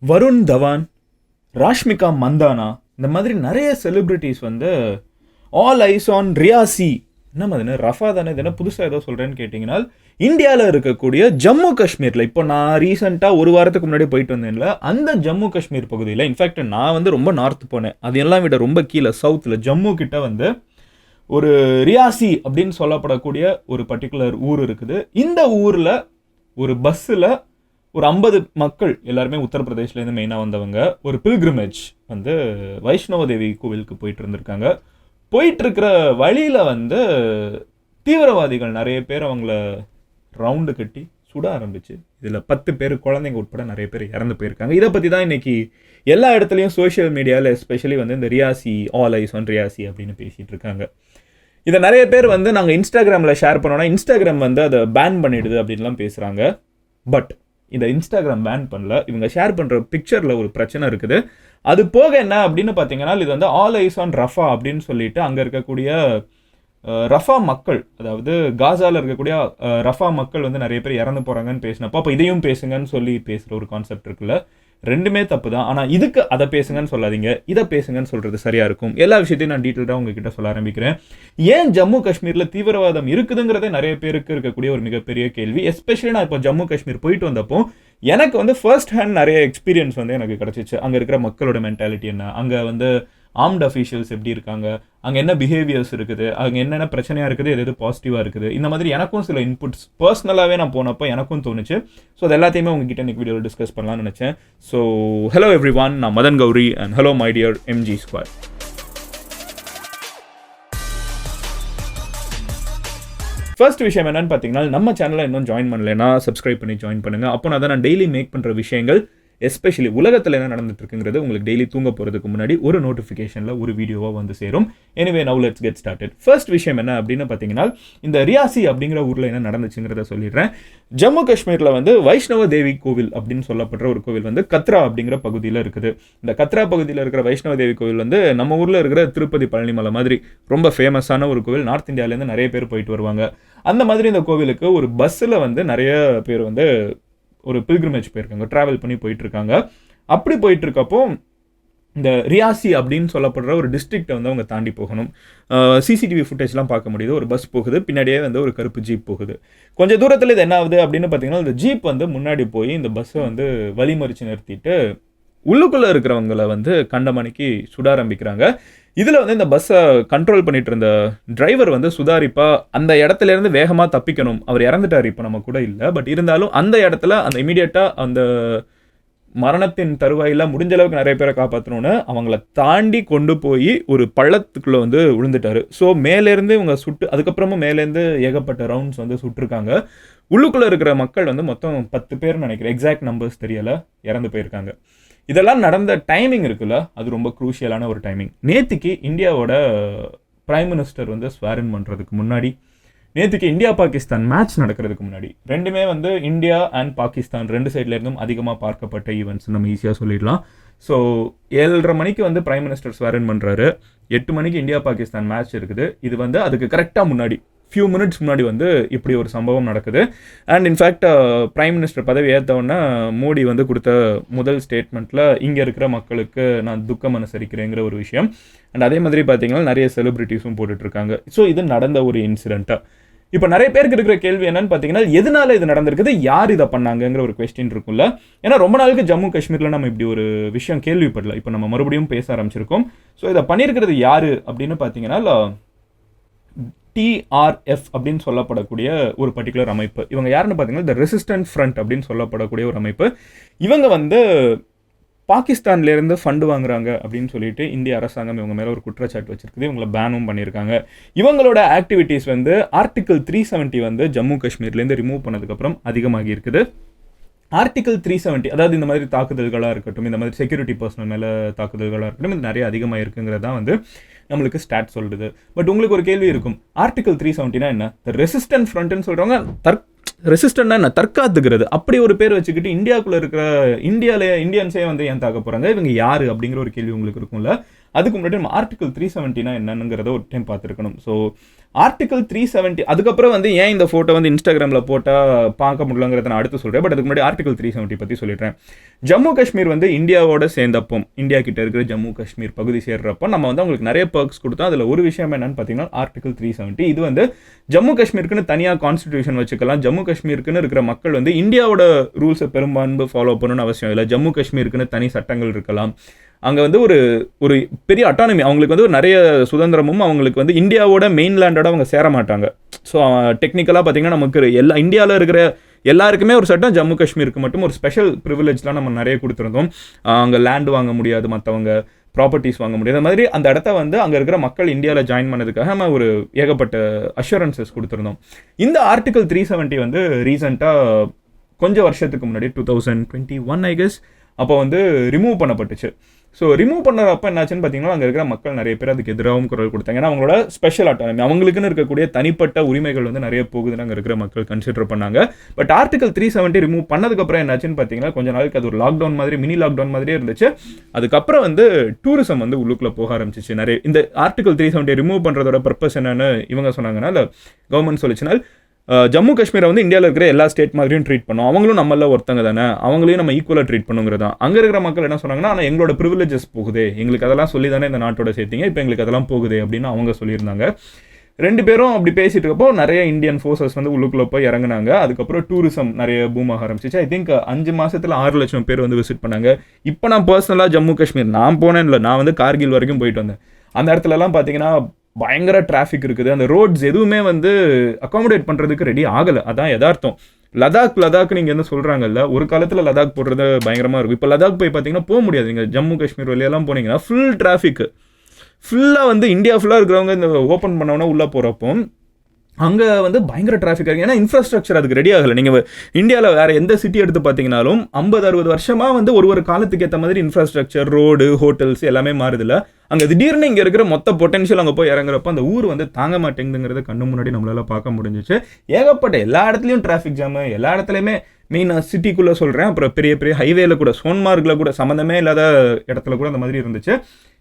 வருண் தவான், ராஷ்மிகா மந்தானா, இந்த மாதிரி நிறைய செலிபிரிட்டிஸ் வந்து ஆல் ஐஸ் ஆன் ரியாசி. என்ன மாதிரி ரஃபா தானே, இது என்ன புதுசாக ஏதோ சொல்கிறேன்னு கேட்டிங்கன்னா, இந்தியாவில் இருக்கக்கூடிய ஜம்மு காஷ்மீரில் இப்போ நான் ரீசெண்டாக ஒரு வாரத்துக்கு முன்னாடி போயிட்டு வந்தேன்ல, அந்த ஜம்மு காஷ்மீர் பகுதியில் இன்ஃபேக்ட் நான் வந்து ரொம்ப நார்த் போனேன், அது எல்லாம் விட ரொம்ப கீழே சவுத்தில் ஜம்மு கிட்ட வந்து ஒரு ரியாசி அப்படின்னு சொல்லப்படக்கூடிய ஒரு பர்டிகுலர் ஊர் இருக்குது. இந்த ஊரில் ஒரு பஸ்ஸில் ஒரு 50 மக்கள், எல்லாருமே உத்தரப்பிரதேஷ்லேருந்து மெயினாக வந்தவங்க, ஒரு பில்கிரிமேஜ் வந்து வைஷ்ணவ தேவி கோவிலுக்கு போயிட்டு இருந்திருக்காங்க. போயிட்டுருக்கிற வழியில் வந்து தீவிரவாதிகள் நிறைய பேர் அவங்கள ரவுண்டு கட்டி சுட ஆரம்பிச்சு, இதில் 10 பேர் குழந்தைங்க உட்பட நிறைய பேர் இறந்து போயிருக்காங்க. இதை பற்றி தான் இன்னைக்கு எல்லா இடத்துலையும் சோஷியல் மீடியாவில் எஸ்பெஷலி வந்து இந்த Reasi, all eyes on Reasi அப்படின்னு பேசிகிட்டு இருக்காங்க. இதை நிறைய பேர் வந்து நாங்கள் இன்ஸ்டாகிராமில் ஷேர் பண்ணோன்னா இன்ஸ்டாகிராம் வந்து அதை பேன் பண்ணிடுது அப்படின்லாம் பேசுகிறாங்க. பட் இந்த இன்ஸ்டாகிராம் பேன் பண்ணல, இவங்க ஷேர் பண்ணுற பிக்சரில் ஒரு பிரச்சனை இருக்குது. அது போக என்ன அப்படின்னு பார்த்தீங்கன்னா, இது வந்து ஆல் ஐஸ் ஆன் ரஃபா அப்படின்னு சொல்லிட்டு அங்கே இருக்கக்கூடிய ரஃபா மக்கள், அதாவது காசாவில் இருக்கக்கூடிய ரஃபா மக்கள் வந்து நிறைய பேர் இறந்து போகிறாங்கன்னு பேசினப்போ, அப்போ இதையும் பேசுங்கன்னு சொல்லி பேசுகிற ஒரு கான்செப்ட் இருக்குல்ல, ரெண்டுமே தப்பு தான். ஆனால் இதுக்கு அதை பேசுங்கன்னு சொல்லாதீங்க, இதை பேசுங்கன்னு சொல்கிறது சரியாக இருக்கும். எல்லா விஷயத்தையும் நான் டீட்டெயிலாக உங்ககிட்ட சொல்ல ஆரம்பிக்கிறேன். ஏன் ஜம்மு காஷ்மீரில் தீவிரவாதம் இருக்குதுங்கிறதே நிறைய பேருக்கு இருக்கக்கூடிய ஒரு மிகப்பெரிய கேள்வி. எஸ்பெஷலி நான் இப்போ ஜம்மு காஷ்மீர் போயிட்டு வந்தப்போ எனக்கு வந்து ஃபர்ஸ்ட் ஹேண்ட் நிறைய எக்ஸ்பீரியன்ஸ் வந்து எனக்கு கிடச்சிச்சு. அங்கே இருக்கிற மக்களோட மென்டாலிட்டி என்ன, அங்கே வந்து ஆர்ம்ட் அஃபீஷியல்ஸ் எப்படி இருக்காங்க, அங்கே என்ன பிஹேவியர்ஸ் இருக்குது, அங்கே என்னென்ன பிரச்சனையாக இருக்குது, எது பாசிட்டிவாக இருக்குது, இந்த மாதிரி எனக்கும் சில இன்புட்ஸ் பர்சனலாகவே நான் போனப்போ எனக்கும் தோணுச்சு. ஸோ அது எல்லாத்தையுமே உங்ககிட்ட இன்னைக்கு வீடியோவில் டிஸ்கஸ் பண்ணலாம்னு நினச்சேன். ஸோ ஹலோ எவ்ரி ஒன், நான் Madan Gowri and hello my dear MG squad. First விஷயம் என்னன்னு பார்த்தீங்கன்னா, நம்ம சேனலை இன்னும் ஜாயின் பண்ணலைன்னா சப்ஸ்கிரைப் பண்ணி ஜாயின் பண்ணுங்கள். அப்போ நான் டெய்லி மேக் பண்ணுற விஷயங்கள், எஸ்பெஷலி உலகத்தில் என்ன நடந்துட்டு இருக்குங்கிறது உங்களுக்கு டெய்லி தூங்க போகிறதுக்கு முன்னாடி ஒரு நோட்டிஃபிகேஷனில் ஒரு வீடியோவாக வந்து சேரும். Anyway now let's get started. First விஷயம் என்ன அப்படின்னு பார்த்தீங்கன்னா, இந்த ரியாசி அப்படிங்கிற ஊரில் என்ன நடந்துச்சுங்கிறத சொல்லிடுறேன். ஜம்மு காஷ்மீரில் வந்து வைஷ்ணவ தேவி கோவில் அப்படின்னு சொல்லப்படுற ஒரு கோவில் வந்து கத்ரா அப்படிங்கிற பகுதியில் இருக்குது. இந்த கத்ரா பகுதியில் இருக்கிற வைஷ்ணவ தேவி கோவில் வந்து நம்ம ஊரில் இருக்கிற திருப்பதி பழனிமலை மாதிரி ரொம்ப ஃபேமஸான ஒரு கோவில். நார்த் இந்தியாவிலேருந்து நிறைய பேர் போயிட்டு வருவாங்க. அந்த மாதிரி இந்த கோவிலுக்கு ஒரு பஸ்ஸில் வந்து நிறைய பேர் வந்து ஒரு பில்கிரிமேஜ் போயிருக்காங்க, ட்ராவல் பண்ணி போயிட்டுருக்காங்க. அப்படி போயிட்டுருக்கப்போ இந்த ரியாசி அப்படின்னு சொல்லப்படுற ஒரு டிஸ்ட்ரிக்டை வந்து அவங்க தாண்டி போகணும். சிசிடிவி ஃபுட்டேஜ்லாம் பார்க்க முடியுது. ஒரு பஸ் போகுது, பின்னாடியே வந்து ஒரு கருப்பு ஜீப் போகுது. கொஞ்சம் தூரத்தில் இது என்ன ஆகுது அப்படின்னு பார்த்தீங்கன்னா, இந்த ஜீப் வந்து முன்னாடி போய் இந்த பஸ்ஸை வந்து வழிமறித்து நிறுத்திட்டு உள்ளுக்குள்ளே இருக்கிறவங்களை வந்து கண்டமணிக்கு சுட ஆரம்பிக்கிறாங்க. இதில் வந்து இந்த பஸ்ஸை கண்ட்ரோல் பண்ணிட்டு இருந்த டிரைவர் வந்து சுதாரிப்பா அந்த இடத்துல இருந்து வேகமாக தப்பிக்கணும். அவர் இறந்துட்டார், இப்போ நம்ம கூட இல்லை. பட் இருந்தாலும் அந்த இடத்துல அந்த இமீடியட்டாக அந்த மரணத்தின் தருவாயில் முடிஞ்ச அளவுக்கு நிறைய பேரை காப்பாற்றணும்னு அவங்கள தாண்டி கொண்டு போய் ஒரு பள்ளத்துக்குள்ளே வந்து விழுந்துட்டாரு. ஸோ மேலேருந்து இவங்க சுட்டு, அதுக்கப்புறமும் மேலேருந்து ஏகப்பட்ட ரவுண்ட்ஸ் வந்து சுட்டிருக்காங்க. உள்ளுக்குள்ளே இருக்கிற மக்கள் வந்து மொத்தம் 10 பேர்னு நினைக்கிறேன், எக்ஸாக்ட் நம்பர்ஸ் தெரியலை, இறந்து போயிருக்காங்க. இதெல்லாம் நடந்த டைமிங் இருக்குல்ல, அது ரொம்ப குரூஷியலான ஒரு டைமிங். நேற்றுக்கு இந்தியாவோட பிரைம் மினிஸ்டர் வந்து ஸ்வேரின் பண்ணுறதுக்கு முன்னாடி, நேற்றுக்கு இந்தியா பாகிஸ்தான் மேட்ச் நடக்கிறதுக்கு முன்னாடி, ரெண்டுமே வந்து இந்தியா அண்ட் பாகிஸ்தான் ரெண்டு சைட்லேருந்தும் அதிகமாக பார்க்கப்பட்ட ஈவெண்ட்ஸ் நம்ம ஈஸியாக சொல்லிடலாம். ஸோ 7:30 மணிக்கு வந்து பிரைம் மினிஸ்டர் ஸ்வேரின் பண்ணுறாரு, 8 மணிக்கு இந்தியா பாகிஸ்தான் மேட்ச் இருக்குது. இது வந்து அதுக்கு கரெக்டாக முன்னாடி ஃபியூ மினிட்ஸ் முன்னாடி வந்து இப்படி ஒரு சம்பவம் நடக்குது. அண்ட் இன்ஃபேக்ட் பிரைம் மினிஸ்டர் பதவி ஏற்றவுடனே மோடி வந்து கொடுத்த முதல் ஸ்டேட்மெண்ட்டில் இங்கே இருக்கிற மக்களுக்கு நான் துக்கம் அனுசரிக்கிறேங்கிற ஒரு விஷயம். அண்ட் அதே மாதிரி பார்த்தீங்கன்னா நிறைய செலிபிரிட்டிஸும் போட்டுட்ருக்காங்க. ஸோ இது நடந்த ஒரு இன்சிடெண்ட்டாக. இப்போ நிறைய பேருக்கு இருக்கிற கேள்வி என்னன்னு பார்த்தீங்கன்னா, எதனால இது நடந்திருக்குது, யார் இதை பண்ணாங்கிற ஒரு கொஸ்டின் இருக்குல்ல. ஏன்னா ரொம்ப நாளுக்கு ஜம்மு காஷ்மீரில் நம்ம இப்படி ஒரு விஷயம் கேள்விப்படல. இப்போ நம்ம மறுபடியும் பேச ஆரம்பிச்சிருக்கோம். ஸோ இதை பண்ணியிருக்கிறது யார் அப்படின்னு பார்த்தீங்கன்னா, டிஆர்எஃப் அப்படின்னு சொல்லப்படக்கூடிய ஒரு பர்டிகுலர் அமைப்பு. இவங்க யாருன்னு பார்த்தீங்கன்னா, த ரெசிஸ்டன்ட் ஃப்ரண்ட் அப்படின்னு சொல்லப்படக்கூடிய ஒரு அமைப்பு. இவங்க வந்து பாகிஸ்தான்லேருந்து ஃபண்டு வாங்குறாங்க அப்படின்னு சொல்லிட்டு இந்திய அரசாங்கம் இவங்க மேலே ஒரு குற்றச்சாட்டு வச்சிருக்குது. இவங்களை பேனும் பண்ணியிருக்காங்க. இவங்களோட ஆக்டிவிட்டீஸ் வந்து ஆர்டிகல் 370 வந்து ஜம்மு காஷ்மீர்லேருந்து ரிமூவ் பண்ணதுக்கப்புறம் அதிகமாகி இருக்குது. ஆர்டிகல் 370, அதாவது இந்த மாதிரி தாக்குதல்களாக இருக்கட்டும், இந்த மாதிரி செக்யூரிட்டி பர்சனல் மேலே தாக்குதல்களாக இருக்கட்டும், இது நிறைய அதிகமாக இருக்குங்கிறது தான் வந்து நம்மளுக்கு ஸ்டாட் சொல்லுது. பட் உங்களுக்கு ஒரு கேள்வி இருக்கும், ஆர்டிகல் 370 என்ன? ரெசிஸ்டன்ட் ஃப்ரண்ட்னு சொல்கிறவங்க ரெசிஸ்டன்ட்னா என்ன? தற்காத்துக்கிறது. அப்படி ஒரு பேர் வச்சுக்கிட்டு இந்தியாவுக்குள்ளே இருக்கிற இந்தியன்ஸே வந்து ஏன் தாக்க போகிறாங்க, இவங்க யார் அப்படிங்கிற ஒரு கேள்வி உங்களுக்கு இருக்கும்ல. அதுக்கு முன்னாடி நம்ம ஆர்டிகல் 370 என்னங்கிறத ஒரு டைம் பார்த்துருக்கணும். ஸோ ஆர்டிகல் 370 அதுக்கப்புறம் வந்து ஏன் இந்த ஃபோட்டோ வந்து இன்ஸ்டாகிராமில் போட்டால் பார்க்க முடியலங்கிறத நான் அடுத்து சொல்கிறேன். பட் அதுக்கு முன்னாடி ஆர்டிகல் 370 பற்றி சொல்லிடுறேன். ஜம்மு காஷ்மீர் வந்து இந்தியாவோட சேர்ந்தப்போ, இந்தியா கிட்ட இருக்கிற ஜம்மு காஷ்மீர் பகுதி சேர்றப்போ நம்ம வந்து அவங்களுக்கு நிறைய பர்க்ஸ் கொடுத்தோம். அதில் ஒரு விஷயம் என்னன்னு பார்த்தீங்கன்னா ஆர்டிகல் 370. இது வந்து ஜம்மு காஷ்மீருக்குன்னு தனியாக கான்ஸ்டிடியூஷன் வச்சுக்கலாம். ஜம்மு காஷ்மீருக்குன்னு இருக்கிற மக்கள் வந்து இந்தியாவோட ரூல்ஸை பெரும்பான்மை ஃபாலோ பண்ணணும்னு அவசியம் இல்லை. ஜம்மு காஷ்மீருக்குன்னு தனி சட்டங்கள் இருக்கலாம். அங்கே வந்து ஒரு பெரிய அட்டானமி, அவங்களுக்கு வந்து ஒரு நிறைய சுதந்திரமும், அவங்களுக்கு வந்து இந்தியாவோட மெயின்லேண்டோட அவங்க சேர மாட்டாங்க. ஸோ டெக்னிக்கலாக பார்த்தீங்கன்னா நமக்கு இந்தியாவில் இருக்கிற எல்லாருக்குமே ஒரு சட்டம், ஜம்மு காஷ்மீருக்கு மட்டும் ஒரு ஸ்பெஷல் ப்ரிவிலேஜ்லாம் நம்ம நிறைய கொடுத்துருந்தோம். அங்கே லேண்ட் வாங்க முடியாது, மற்றவங்க ப்ராப்பர்ட்டிஸ் வாங்க முடியாது. அது மாதிரி அந்த இடத்த வந்து அங்கே இருக்கிற மக்கள் இந்தியாவில் ஜாயின் பண்ணதுக்காக நம்ம ஒரு ஏகப்பட்ட அஷூரன்சஸ் கொடுத்துருந்தோம். இந்த ஆர்டிகல் 370 வந்து ரீசெண்டாக கொஞ்சம் வருஷத்துக்கு முன்னாடி 2021 ஐ கெஸ் அப்போ வந்து ரிமூவ் பண்ணப்பட்டுச்சு. ஸோ ரிமூவ் பண்ணுறப்ப என்னாச்சுன்னு பார்த்தீங்கன்னா அங்கே இருக்கிற மக்கள் நிறைய பேர் அதுக்கு எதிராகவும் குரல் கொடுத்தாங்க. ஏன்னா அவங்களோட ஸ்பெஷல் அட்டானமி, அவங்களுக்குன்னு இருக்கக்கூடிய தனிப்பட்ட உரிமைகள் வந்து நிறைய போகுதுன்னு அங்கே இருக்கிற மக்கள் கன்சிடர் பண்ணாங்க. பட் ஆர்டிகல் 370 ரிமூவ் பண்ணதுக்கப்புறம் என்னாச்சுன்னு பார்த்தீங்கன்னா கொஞ்ச நாளைக்கு அது ஒரு லாக்டவுன் மாதிரி, மினி லாக்டவுன் மாதிரியே இருந்துச்சு. அதுக்கப்புறம் வந்து டூரிசம் வந்து உள்ளுக்குள்ளே போக ஆரம்பிச்சிச்சு. நிறைய இந்த ஆர்டிகல் 370 ரிமூவ் பண்ணுறதோட பர்பஸ் என்னன்னு இவங்க சொன்னாங்கன்னா, இல்லை கவர்மெண்ட் சொல்லிச்சுனால் ஜம்மு காஷ்மீரை வந்து இந்தியாவில் இருக்கிற எல்லா ஸ்டேட் மாதிரியும் ட்ரீட் பண்ணோம், அவங்களும் நம்மள ஒருத்தங்க தானே, அவங்களையும் நம்ம ஈக்குவலாக ட்ரீட் பண்ணுங்கிறதா. அங்கே இருக்கிற மக்கள் என்ன சொன்னாங்கன்னா, ஆனால் எங்களோட ப்ரிவிலேஜஸ் போகுது, எங்களுக்கு அதெல்லாம் சொல்லி தானே இந்த நாட்டோட சேர்த்திங்க, இப்போ எங்களுக்கு அதெல்லாம் போகுது அப்படின்னு அவங்க சொல்லியிருந்தாங்க. ரெண்டு பேரும் அப்படி பேசிட்டு இருக்கப்போ நிறைய இந்தியன் ஃபோர்ஸஸ் வந்து உள்ளுக்குள்ளே போய் இறங்குனாங்க. அதுக்கப்புறம் டூரிசம் நிறைய பூம் ஆக ஆரம்பிச்சிச்சு. ஐ திங்க் 5 மாதத்தில் 6 லட்சம் பேர் வந்து விசிட் பண்ணாங்க. இப்போ நான் பர்சனலாக ஜம்மு காஷ்மீர் நான் போனேன் இல்லை, நான் வந்து கார்கில் வரைக்கும் போயிட்டு வந்தேன். அந்த இடத்துலலாம் பார்த்தீங்கன்னா பயங்கர டிராஃபிக் இருக்குது. அந்த ரோட்ஸ் எதுவுமே வந்து அகாமடேட் பண்ணுறதுக்கு ரெடி ஆகலை. அதான் யதார்த்தம். லடாக் நீங்கள் என்ன சொல்கிறாங்கல்ல, ஒரு காலத்தில் லடாக் போடுறது பயங்கரமாக இருக்கும். இப்போ லடாக் போய் பார்த்தீங்கன்னா போக முடியாது. நீங்கள் ஜம்மு காஷ்மீர் வழியெல்லாம் போனீங்கன்னா ஃபுல் டிராஃபிக்கு, ஃபுல்லாக வந்து இந்தியா ஃபுல்லாக இருக்கிறவங்க இந்த ஓப்பன் பண்ணவொன்னே உள்ளே போகிறப்போ அங்கே வந்து பயங்கர டிராஃபிக் இருக்குது. ஏன்னா இன்ஃப்ராஸ்ட்ரக்சர் அதுக்கு ரெடி ஆகலை. நீங்கள் இந்தியாவில் வேறு எந்த சிட்டி எடுத்து பார்த்தீங்கன்னாலும் 50-60 வருஷமாக வந்து ஒரு காலத்துக்கு ஏற்ற மாதிரி இன்ஃப்ராஸ்ட்ரக்சர், ரோடு, ஹோட்டல்ஸ் எல்லாமே மாறுதில்ல. அங்கே திடீர்னு இங்கே இருக்கிற மொத்த பொட்டன்ஷியல் அங்கே போய் இறங்குறப்போ அந்த ஊர் வந்து தாங்க மாட்டேங்குதுங்கிறத கண்ணு முன்னாடி நம்மளால் பார்க்க முடிஞ்சிச்சு. ஏகப்பட்ட எல்லா இடத்துலையும் டிராஃபிக் ஜாமு, எல்லா இடத்துலையுமே மெயினாக சிட்டிக்குள்ளே சொல்கிறேன், அப்புறம் பெரிய பெரிய ஹைவேல கூட, சோன்மார்க்கில் கூட, சம்மந்தமே இல்லாத இடத்துல கூட அந்த மாதிரி இருந்துச்சு.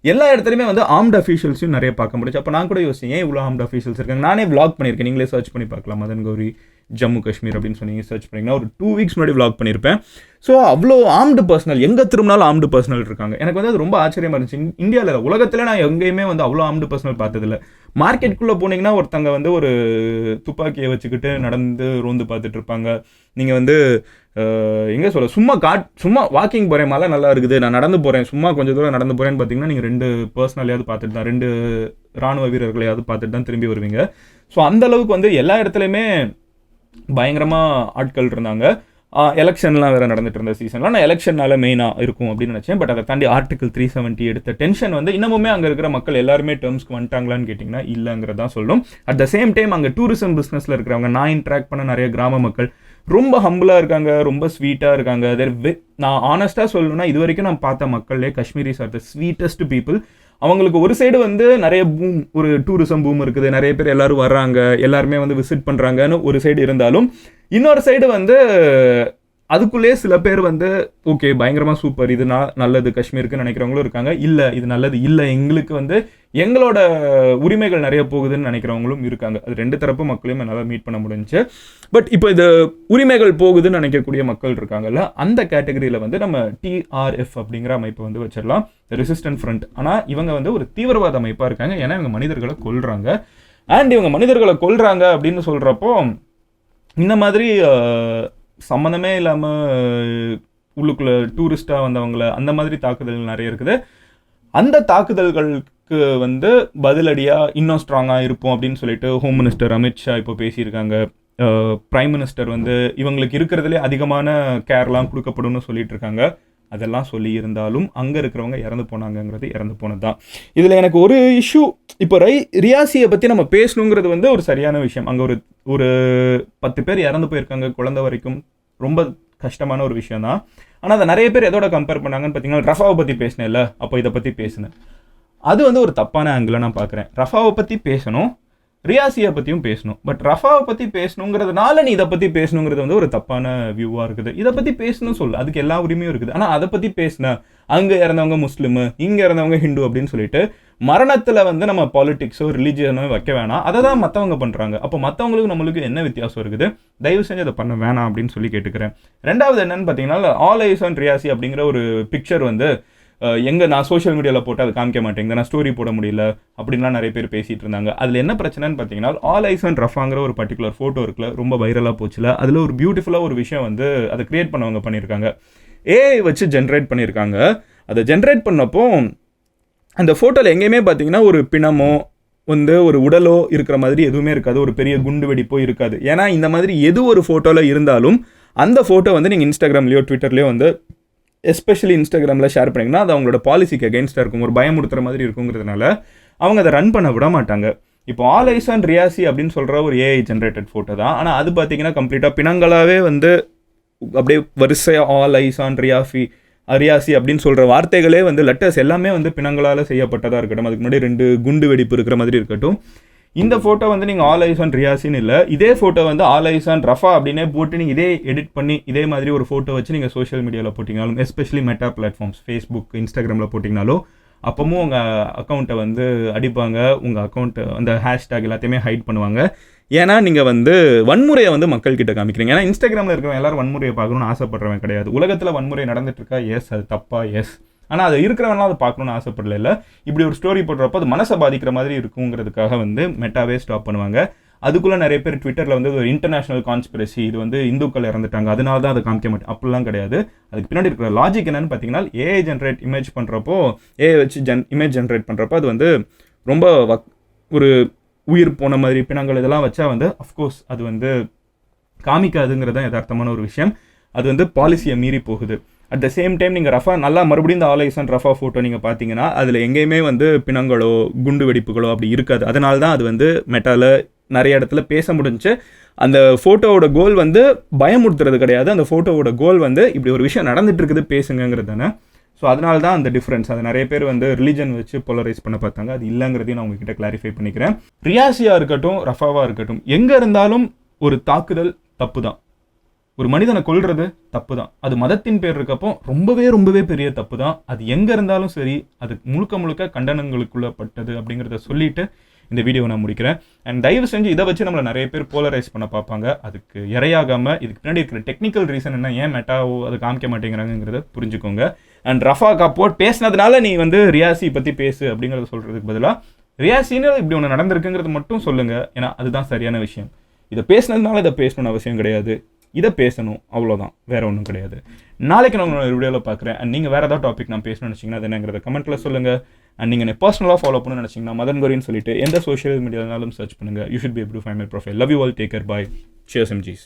எல்லா இடத்துலையுமே வந்து ஆர்ம்டு அஃபீஷியல்ஸையும் நிறைய பார்க்க முடிச்சு. அப்போ நான் கூட யோசிச்சேன், ஏன் இவ்வளோ ஆர்ம்டு அஃபீஷியல்ஸ் இருக்காங்க. நானே விளாக் பண்ணியிருக்கேன், நீங்களே சர்ச் பண்ணி பார்க்கலாம். மதன் கௌரி ஜம்மு காஷ்மீர் அப்படின்னு சொன்னீங்க, சர்ச் பண்ணிங்கன்னா ஒரு 2 வீக்ஸ் முன்னாடி விளாக் பண்ணியிருப்பேன். ஸோ அவ்வளோ ஆர்ம்டு பர்சனல், எங்கே திரும்பினாலும் ஆர்ம்டு பர்சனல் இருக்காங்க. எனக்கு வந்து அது ரொம்ப ஆச்சரியமாக இருந்துச்சு. இந்தியாவில், உலகத்தில் நான் எங்கேயுமே வந்து அவ்வளோ ஆர்ம்டு பர்சனல் பார்த்ததில்ல. மார்க்கெட்டுக்குள்ளே போனீங்கன்னா ஒருத்தங்க வந்து ஒரு துப்பாக்கியை வச்சுக்கிட்டு நடந்து ரோந்து பார்த்துட்டு இருப்பாங்க. நீங்கள் வந்து எங்கே சொல்ல, சும்மா வாக்கிங் போகிறேன், மழை நல்லா இருக்குது, நான் நடந்து போகிறேன், சும்மா கொஞ்சம் தூரம் நடந்து போகிறேன்னு பார்த்தீங்கன்னா நீங்கள் 2 பர்சனலையாவது பார்த்துட்டு தான், 2 ராணுவ வீரர்களையாவது பார்த்துட்டு தான் திரும்பி வருவீங்க. ஸோ அந்தளவுக்கு வந்து எல்லா இடத்துலையுமே பயங்கரமாக ஆட்கள் இருந்தாங்க. எலெக்ஷன்லாம் வேறு நடந்துட்டு இருந்த சீசன்லாம் நான் எலெக்ஷனால மெயினாக இருக்கும் அப்படின்னு நினச்சேன். பட் அதை தாண்டி ஆர்டிகல் 370 எடுத்த டென்ஷன் வந்து இன்னமுமே அங்கே இருக்கிற மக்கள் எல்லாருமே டேர்ம்ஸ்க்கு வந்துட்டாங்களான்னு கேட்டிங்கன்னா இல்லைங்கிறதான் சொல்லணும். அட் த சேம் டைம் அங்கே டூரிசம் பிஸ்னஸில் இருக்கிறவங்க, நான் இன்ட்ராக்ட் பண்ண நிறைய கிராம மக்கள் ரொம்ப ஹம்பிளாக இருக்காங்க, ரொம்ப ஸ்வீட்டாக இருக்காங்க. நான் ஆனஸ்ட்டாக சொல்லணும்னா இது வரைக்கும் நான் பார்த்த மக்கள்லே Kashmiris are the sweetest people. அவங்களுக்கு ஒரு சைடு வந்து நிறைய பூம், ஒரு டூரிசம் பூம் இருக்குது, நிறைய பேர் எல்லாரும் வர்றாங்க, எல்லாருமே வந்து விசிட் பண்ணுறாங்கன்னு ஒரு சைடு இருந்தாலும், இன்னொரு சைடு வந்து அதுக்குள்ளேயே சில பேர் வந்து ஓகே பயங்கரமாக சூப்பர், இது நல்லது காஷ்மீருக்கு நினைக்கிறவங்களும் இருக்காங்க. இல்லை இது நல்லது இல்லை, எங்களுக்கு வந்து எங்களோட உரிமைகள் நிறைய போகுதுன்னு நினைக்கிறவங்களும் இருக்காங்க. அது 2 தரப்பு மக்களையும் என்னால் மீட் பண்ண முடிஞ்சுச்சு. பட் இப்போ இது உரிமைகள் போகுதுன்னு நினைக்கக்கூடிய மக்கள் இருக்காங்கல்ல, அந்த கேட்டகரியில் வந்து நம்ம TRF அப்படிங்கிற அமைப்பை வந்து வச்சிடலாம், ரெசிஸ்டன்ட் ஃப்ரண்ட். ஆனால் இவங்க வந்து ஒரு தீவிரவாத அமைப்பாக இருக்காங்க. ஏன்னா இவங்க மனிதர்களை கொல்றாங்க. அண்ட் இவங்க மனிதர்களை கொல்றாங்க அப்படின்னு சொல்கிறப்போ இந்த மாதிரி சம்மந்தமே இல்லாமல் உள்ளுக்குள்ளே டூரிஸ்டாக வந்தவங்களை அந்த மாதிரி தாக்குதல்கள் நிறைய இருக்குது. அந்த தாக்குதல்களுக்கு வந்து பதிலடியாக இன்னும் ஸ்ட்ராங்காக இருப்போம் அப்படின்னு சொல்லிட்டு ஹோம் மினிஸ்டர் அமித்ஷா இப்போ பேசியிருக்காங்க. பிரைம் மினிஸ்டர் வந்து இவங்களுக்கு இருக்கிறதுலே அதிகமான கேர்லாம் கொடுக்கப்படும்னு சொல்லிட்டு இருக்காங்க. அதெல்லாம் சொல்லி இருந்தாலும் அங்கே இருக்கிறவங்க இறந்து போனாங்கங்கிறது இறந்து போனது தான். இதில் எனக்கு ஒரு இஷ்யூ, இப்போ ரியாசியை பற்றி நம்ம பேசணுங்கிறது வந்து ஒரு சரியான விஷயம். அங்கே ஒரு 10 பேர் இறந்து போயிருக்காங்க, குழந்தை வரைக்கும். ரொம்ப கஷ்டமான ஒரு விஷயம் தான். ஆனால் அதை நிறைய பேர் எதோட கம்பேர் பண்ணாங்கன்னு பார்த்தீங்கன்னா, ரஃபாவை பற்றி பேசினேன் இல்லை, அப்போ இதை பற்றி பேசினேன். அது வந்து ஒரு தப்பான ஆங்கிளில் நான் பார்க்குறேன். ரஃபாவை பற்றி பேசணும், ரியாசியை பற்றியும் பேசணும். பட் ரஃபாவை பற்றி பேசணுங்கிறதுனால நீ இதை பற்றி பேசணுங்கிறது வந்து ஒரு தப்பான வியூவாக இருக்குது. இதை பற்றி பேசணும் சொல்லு, அதுக்கு எல்லா உரிமையும் இருக்குது. ஆனால் அதை பற்றி பேசின அங்கே இறந்தவங்க முஸ்லீமு, இங்கே இறந்தவங்க ஹிந்து அப்படின்னு சொல்லிட்டு மரணத்தில் வந்து நம்ம பாலிடிக்ஸோ ரிலீஜியனோ வைக்க வேணாம். அதை தான் மற்றவங்க பண்ணுறாங்க. அப்போ மற்றவங்களுக்கு நம்மளுக்கு என்ன வித்தியாசம் இருக்குது? தயவு செஞ்சு அதை பண்ண வேணாம் அப்படின்னு சொல்லி கேட்டுக்கிறேன். ரெண்டாவது என்னன்னு பார்த்தீங்கன்னா, ஆல் ஐஸ் ஆன் ரியாசி அப்படிங்கிற ஒரு பிக்சர் வந்து எங்கே நான் சோஷியல் மீடியாவில் போட்டு அதை காமிக்க மாட்டேங்குது, நான் ஸ்டோரி போட முடியல அப்படின்லாம் நிறைய பேர் பேசிகிட்டு இருந்தாங்க. அதில் என்ன பிரச்சனைன்னு பார்த்தீங்கன்னா, ஆல் ஐஸ் அண்ட் ரஃபாங்கிற ஒரு பர்டிகுலர் ஃபோட்டோ இருக்குல்ல, ரொம்ப வைரலாக போச்சுல. அதில் ஒரு பியூட்டிஃபுல்லாக ஒரு விஷயம் வந்து அதை கிரியேட் பண்ணவங்க பண்ணியிருக்காங்க. ஏஐ வச்சு ஜென்ரேட் பண்ணியிருக்காங்க. அதை ஜென்ரேட் பண்ணப்போ அந்த ஃபோட்டோவில் எங்கேயுமே பார்த்தீங்கன்னா ஒரு பிணமோ வந்து ஒரு உடலோ இருக்கிற மாதிரி எதுவுமே இருக்காது, ஒரு பெரிய குண்டு வெடிப்போ இருக்காது. ஏன்னா இந்த மாதிரி எது ஒரு ஃபோட்டோவில் இருந்தாலும் அந்த ஃபோட்டோ வந்து நீங்கள் இன்ஸ்டாகிராம்லேயோ ட்விட்டர்லேயோ வந்து எஸ்பெஷலி இன்ஸ்டாகிராமில் ஷேர் பண்ணிங்கன்னா அது அவங்களோட பாலிசிக்கு அகெயின்ஸ்டாக இருக்கும், ஒரு பயமுறுத்துற மாதிரி இருக்குங்கிறதுனால அவங்க அதை ரன் பண்ண விட மாட்டாங்க. இப்போ ஆல் ஐஸ் ஆன் ரியாசி அப்படின்னு சொல்கிற ஒரு ஏஐ ஜென்ரேட்டட் ஃபோட்டோ தான். ஆனால் அது பார்த்தீங்கன்னா கம்ப்ளீட்டாக பிணங்களாகவே வந்து அப்படியே வரிசையாக ஆல் ஐஸ் ஆன் ரியாசி அப்படின்னு சொல்கிற வார்த்தைகளே வந்து லெட்டர்ஸ் எல்லாமே வந்து பிணங்களால் செய்யப்பட்டதாக இருக்கட்டும், அதுக்கு முன்னாடி 2 குண்டு வெடிப்பு இருக்கிற மாதிரி இருக்கட்டும். இந்த ஃபோட்டோ வந்து நீங்கள் ஆல் ஐஸ் ஆன் ரியாசின்னு இல்லை, இதே ஃபோட்டோ வந்து ஆல் ஐஸ் ஆன் ரஃபா அப்படின்னே போட்டு நீங்கள் இதே எடிட் பண்ணி இதே மாதிரி ஒரு ஃபோட்டோ வச்சு நீங்கள் சோஷியல் மீடியாவில் போட்டிங்கனாலும், எஸ்பெஷலி மெட்டா பிளாட்ஃபார்ம்ஸ் ஃபேஸ்புக் இன்ஸ்டாகிராமில் போட்டிங்கனாலும் அப்பவும் உங்கள் அக்கௌண்ட்டை வந்து அடிப்பாங்க, உங்கள் அக்கௌண்ட்டு அந்த ஹேஷ்டேக் எல்லாத்தையுமே ஹைட் பண்ணுவாங்க. ஏன்னா நீங்கள் வந்து வன்முறையை வந்து மக்கள்கிட்ட காமிக்கிறீங்க. ஏன்னா இன்ஸ்டாகிராமில் இருக்கிறவங்க எல்லாரும் வன்முறையை பார்க்கணும்னு ஆசைப்படுறவங்க கிடையாது. உலகத்தில் வன்முறை நடந்துட்டு இருக்கா, எஸ் அது தப்பா, எஸ். ஆனால் அது இருக்கிறவங்களாம் அதை பார்க்கணுன்னு ஆசைப்படல. இல்லை இப்படி ஒரு ஸ்டோரி போடுறப்போ அது மனசை பாதிக்கிற மாதிரி இருக்குங்கிறதுக்காக வந்து மெட்டாவே ஸ்டாப் பண்ணுவாங்க. அதுக்குள்ளே நிறைய பேர் ட்விட்டரில் வந்து ஒரு இன்டர்நேஷனல் கான்ஸ்பிரசி, இது வந்து இந்துக்கள் இறந்துட்டாங்க அதனால தான் அதை காமிக்க மாட்டேன் அப்படிலாம் கிடையாது. அதுக்கு பின்னாடி இருக்கிற லாஜிக் என்னன்னு பார்த்தீங்கன்னா, ஏஐ ஜென்ரேட் இமேஜ் பண்ணுறப்போ, ஏஐ வச்சு இமேஜ் ஜென்ரேட் பண்ணுறப்போ அது வந்து ரொம்ப ஒரு உயிர் போன மாதிரி பிணங்கள் இதெல்லாம் வச்சா வந்து அஃப்கோர்ஸ் அது வந்து காமிக்காதுங்கிறது தான் யதார்த்தமான ஒரு விஷயம். அது வந்து பாலிசியை மீறி போகுது. அட் த சேம் டைம் நீங்கள் ரஃபா நல்லா மறுபடியும் இந்த all eyes on Rafah photo நீங்கள் பார்த்தீங்கன்னா அதில் எங்கேயுமே வந்து பிணங்களோ குண்டு வெடிப்புகளோ அப்படி இருக்காது. அதனால தான் அது வந்து மெட்டாவில் நிறைய இடத்துல பேச முடிஞ்சு. அந்த ஃபோட்டோவோட கோல் வந்து பயமுறுத்துறது கிடையாது, அந்த ஃபோட்டோவோட கோல் வந்து இப்படி ஒரு விஷயம் நடந்துட்டு இருக்குது பேசுங்கிறது தானே. ஸோ அதனால தான் அந்த டிஃப்ரென்ஸ். அது நிறைய பேர் வந்து ரிலீஜன் வச்சு போலரைஸ் பண்ண பார்த்தாங்க, அது இல்லைங்கிறதையும் நான் உங்ககிட்ட கிளாரிஃபை பண்ணிக்கிறேன். ரியாசியாக இருக்கட்டும் ரஃபாவாக இருக்கட்டும், எங்கே இருந்தாலும் ஒரு தாக்குதல் தப்பு தான். ஒரு மனிதனை கொல்றது தப்பு தான். அது மதத்தின் பேர் இருக்கப்போ ரொம்பவே பெரிய தப்பு தான். அது எங்கே இருந்தாலும் சரி, அது முழுக்க கண்டனங்களுக்குள்ளப்பட்டது அப்படிங்கிறத சொல்லிட்டு இந்த வீடியோவை நான் முடிக்கிறேன். அண்ட் தயவு செஞ்சு இதை வச்சு நம்மளை நிறைய பேர் போலரைஸ் பண்ண பார்ப்பாங்க. அதுக்கு இரையாகாமல் இதுக்கு பின்னாடி இருக்கிற டெக்னிக்கல் ரீசன் என்ன, ஏன் மெட்டாவோ அதை காமிக்க மாட்டேங்கிறாங்கிறத புரிஞ்சுக்கோங்க. அண்ட் ரஃபா கப்போர்ட் பேசினதுனால நீ வந்து ரியாசி பற்றி பேசு அப்படிங்கிறத சொல்கிறதுக்கு பதிலாக ரியாசின்னு இப்படி ஒன்று நடந்திருக்குங்கிறது மட்டும் சொல்லுங்கள். ஏன்னா அதுதான் சரியான விஷயம். இதை பேசினதுனால இதை பேசணும்னு அவசியம் கிடையாது, இதை பேசணும் அவ்வளோதான், வேறு ஒன்றும் கிடையாது. நாளைக்கு நான் உங்களோட வீடியோவில் பார்க்குறேன். அண்ட் நீங்கள் வேறு ஏதாவது டாபிக் நான் பேசணும்னு நினச்சிங்கன்னா அது என்னங்கிறத கமெண்ட்டில் சொல்லுங்கள். அண்ட் நீங்கள் என்ன பர்சனலாக ஃபாலோ பண்ணணும்னு நினச்சிங்கன்னா மதன் கோரின்னு சொல்லிட்டு எந்த சோஷியல் மீடியாவிலும் சர்ச் பண்ணுங்கள். You should be able to find my profile. Love you all, take care, bye, cheers எம்ஜிஸ்.